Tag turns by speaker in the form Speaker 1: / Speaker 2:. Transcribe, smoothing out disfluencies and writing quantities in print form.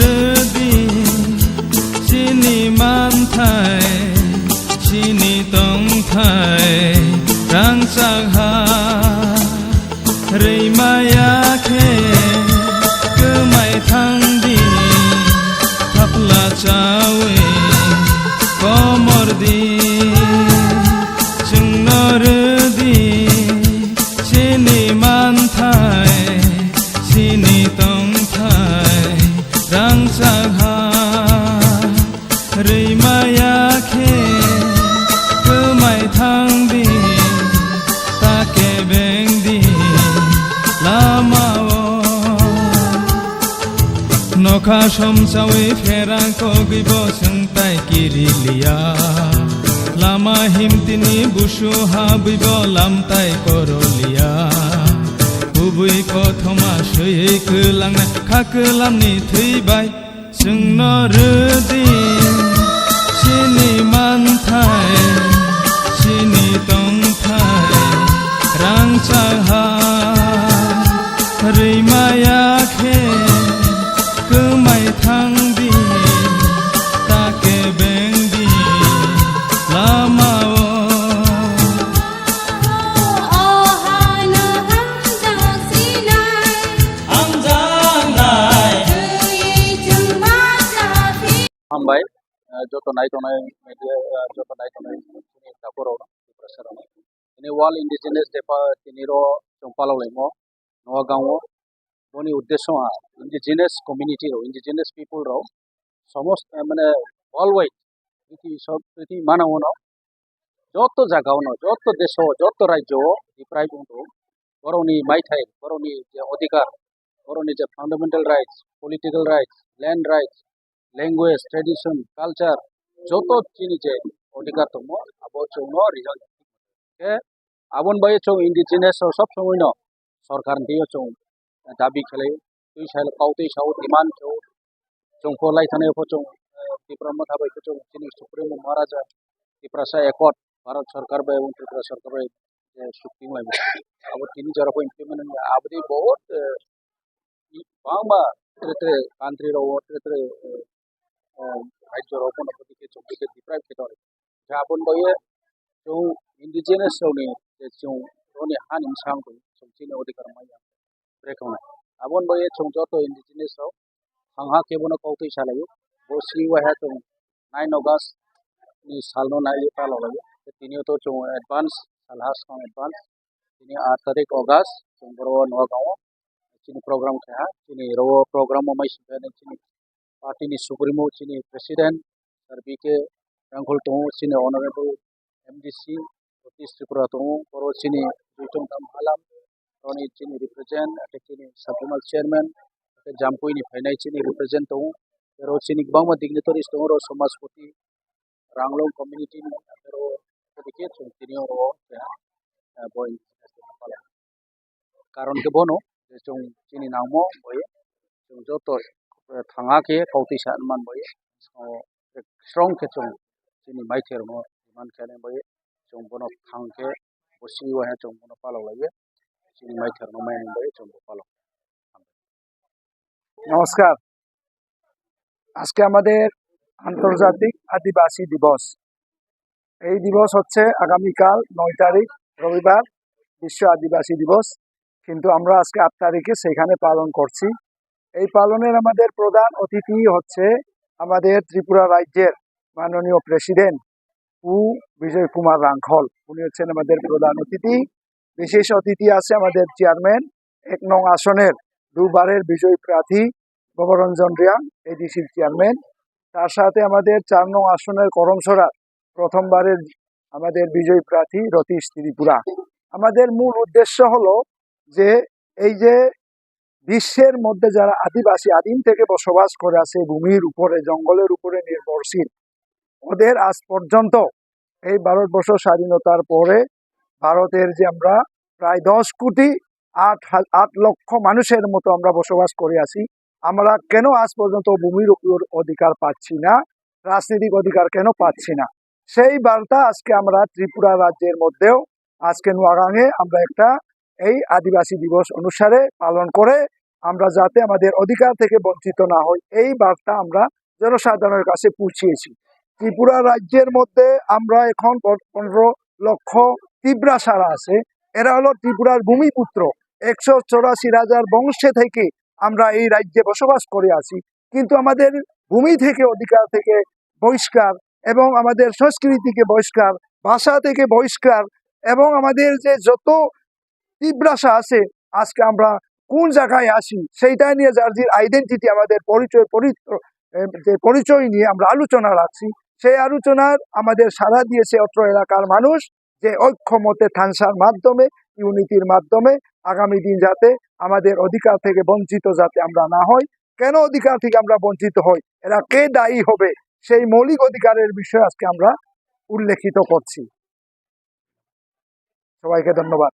Speaker 1: redi sini manthai sini tong thai rang sang ha rei maya khe ke mai thang di thapla chawe komor di chungno redi sini manthai sini tong thai rang sang ha rei maya khe ke mai thang di ta ke beng di lama nokha som sawe phera ko gibo sangtai kirilia lama himtini busu habibo lamtai korolia bubui kothoma sei kelangna khakelamni theibai जोंनो रदि सिनि मानथाय सिनि तंथाय रां चाहा रैमायाखे गोमाय थांदि ताके बेंदि लामाव
Speaker 2: हामबाय जत नायथनाय media जत नायथनाय ताफोराव प्रसारण ini wal indigenous depa tiniro chongpalo lemo noa gawo boni uddesho ha indigenous community ro indigenous people ro সমস্ত মানে worldwide iti sob iti manawono joto jagao no joto desho joto rajyo diprai buntu boroni maithai boroni je odhikar boroni je fundamental rights political rights land rights language, tradition, culture, joto chini je odhikar tomo abo chungno result ke abon baye chung indigenous sob somoy no sarkar diyo chung dabi khale tui sal kautui sau demand chung ko lai thane ko chung diprama thabai ko chung chini supreme maharaja diprasa accord bharat sarkar ba ebong tripura sarkar ba shukti lai abo tini jara ko implement abdi bahut bangma tre country ro tre राज्य रोपण के चौकी deprive खेतरे जाबन बये जो indigenous जोनी जो रोनी हान इंसांग को चौकीने अधिकार माया रेखना आबन बये चौजो तो इंडिजिनस हो हांहा केबनो कौतै सालायो बोसली वहा तो 9 अगस्त नि सालनो नायो तालो लायो तिनियो तो चौ एडवांस सालहास का एडवांस तिनि 8 तारिख अगस्त चंबरो नगाव चिनि प्रोग्राम था चिनि रो प्रोग्राम मै सिबने चिनि पार्टी नि सुप्रीमो चिनि प्रेसिडेंट सर बीके रंगोल तो चिनि ऑनरेबल एमडीसी सतीश त्रिपुरा तो और चिनि जुटम काम हालाम रोनी चिनि रिप्रेजेंट चिनि सबजोनल चेयरमैन जामपुई नि फाइनाय चिनि रिप्रेजेंट तो रो चिनि बांमा डिग्निटरीज तो रो समाजपति रांगलों कम्युनिटी नि रो देखिए चिनि रो बय कारण के बोनो जों चिनि नामो बय जों जतो थांगा के कौतै मान बये स्ट्रॉन्ग के चों चिनि माइथेर नो मान खेने बये जों बनो थांग के बसी वहा जों बनो पालो लाये चिनि माइथेर नो माइन बये जों पालो
Speaker 3: नमस्कार আজকে আমাদের আন্তর্জাতিক আদিবাসী দিবস এই দিবস হচ্ছে আগামীকাল 9 তারিখ রবিবার বিশ্ব আদিবাসী দিবস কিন্তু আমরা আজকে 8 তারিখে সেখানে পালন করছি এই পালনের আমাদের প্রধান অতিথি হচ্ছে আমাদের ত্রিপুরা রাজ্যের মাননীয় প্রেসিডেন্ট উ বিজয় কুমার রাংখল উনি হচ্ছেন আমাদের প্রধান অতিথি বিশেষ অতিথি আছে আমাদের চেয়ারম্যান 1 নং আসনের দুবারের বিজয়ী প্রার্থী গোবরঞ্জন রিয়াং এডিসির চেয়ারম্যান তার সাথে আমাদের 4 নং আসনের করমসরা প্রথমবারের আমাদের বিজয়ী প্রার্থী রতীশ ত্রিপুরা আমাদের মূল উদ্দেশ্য হলো যে এই যে বিশ্বের মধ্যে যারা আদিবাসী আদিম থেকে বসবাস করে আছে ভূমির উপরে জঙ্গলের উপরে নির্ভরশীল ওদের আজ পর্যন্ত এই ভারতবর্ষ স্বাধীনতার পরে ভারতের যে আমরা প্রায় 10 কোটি 8 লক্ষ মানুষের মতো আমরা বসবাস করে আছি আমরা কেন আজ পর্যন্ত ভূমির উপর অধিকার পাচ্ছি না রাজনৈতিক অধিকার কেন পাচ্ছি না সেই বার্তা আজকে আমরা ত্রিপুরা রাজ্যের মধ্যেও আজকে নোয়াগাঁয়ে আমরা একটা এই আদিবাসী দিবস অনুসারে পালন করে আমরা যাতে আমাদের অধিকার থেকে বঞ্চিত না হই, এই বার্তা আমরা জনসাধারণের কাছে পৌঁছিয়েছি। ত্রিপুরা রাজ্যের মধ্যে আমরা এখন 15 লক্ষ তিব্রা সারা আছে। এরা হলো ত্রিপুরার ভূমিপুত্র। 184,000 বংশে থেকে আমরা এই রাজ্যে বসবাস করে আছি, কিন্তু আমাদের ভূমি থেকে, অধিকার থেকে বহিষ্কার, এবং আমাদের সংস্কৃতিকে বহিষ্কার, ভাষা থেকে বহিষ্কার, এবং আমাদের যে যত তিব্রাসা আছে, আজকে আমরা কোন জায়গায় আসি সেইটা নিয়ে যার যে আইডেন্টিটি, আমাদের যে পরিচয় নিয়ে আমরা আলোচনা রাখছি, সেই আলোচনার আমাদের সাড়া দিয়েছে অত্র এলাকার মানুষ, যে ঐক্যমতে থানসার মাধ্যমে, ইউনিটির মাধ্যমে আগামী দিন যাতে আমাদের অধিকার থেকে বঞ্চিত যাতে আমরা না হই। কেন অধিকার থেকে আমরা বঞ্চিত হই, এরা কে দায়ী হবে, সেই মৌলিক অধিকারের বিষয়ে আজকে আমরা উল্লেখিত করছি। সবাইকে ধন্যবাদ।